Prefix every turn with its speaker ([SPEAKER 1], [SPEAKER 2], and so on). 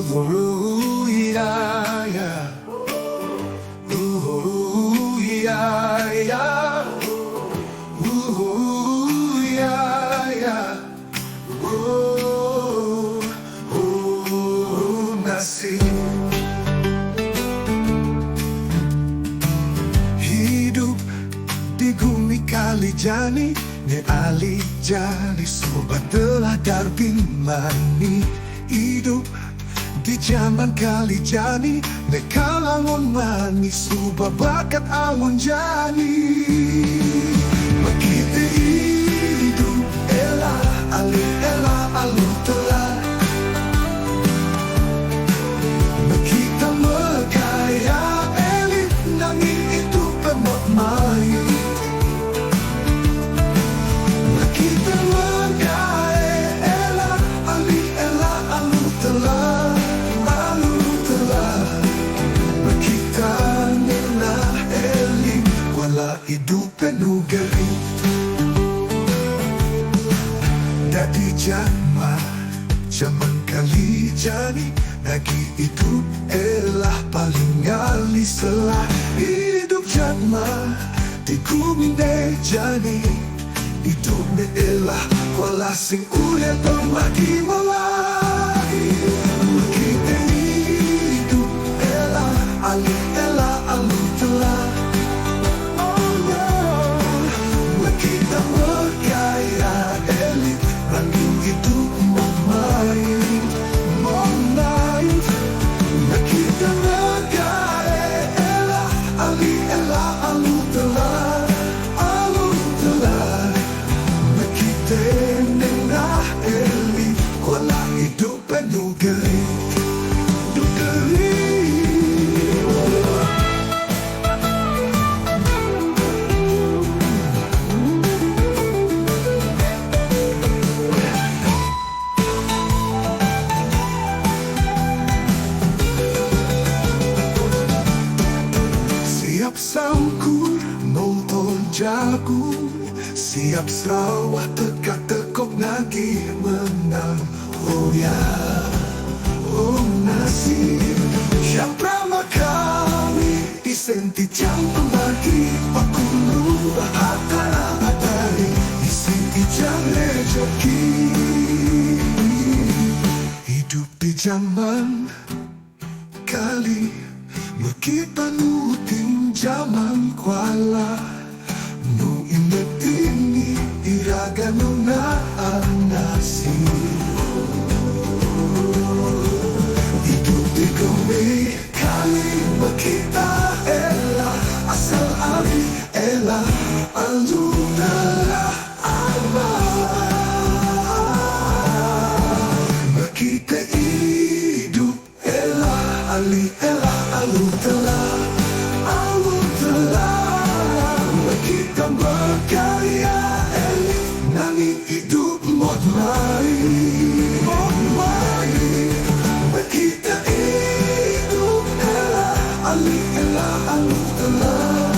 [SPEAKER 1] Ooh, yeah, yeah. Ooh, yeah, yeah. Ooh, yeah, yeah. Oh, nasib. Hidup di bumi Kalijani, ne alijani sobat telah darbin mani. Hidup di zaman Kalijani, ne kalangon manis subah bakat angon jani. Makita hidup ela ali ela alu telah. Makita megaya elit nanging itu pemot main. Makita megaya ela ali ela alu telah. Makita nila elit wala hidup penuh garing. Dadi zaman Kalijani, nagi hidup elah paling ngali selah. Hidup jatma di bumi jani, hidup ne elah wala sing udah termati malai. Makita hidup elah ali elah alu telah. Oh no, makita megaya elit ranging hidup main. Makita megaya elah ali elah alu telah. Alu telah. Makita nenah elit wala hidup penuh garing. Siap sangkur, nonton jago. Siap sawah tegak-tegok nagih menang. Oh ya, oh nasib. Syamprama kami disenti jam pembagi. Pakulu hatara matahari disenti jam rezeki. Hidup di zaman Kali makita nuting zaman kuala. Nu indet ini iraga nuna nasib. Hidup di bumi Kali makita elah asal ali elah alunala Allah. Makita hidup elah ali elah alu telah. Alu telah. Makita megaya elit nanging hidup mod main. Mod main. Makita hidup elah ali elah alu telah.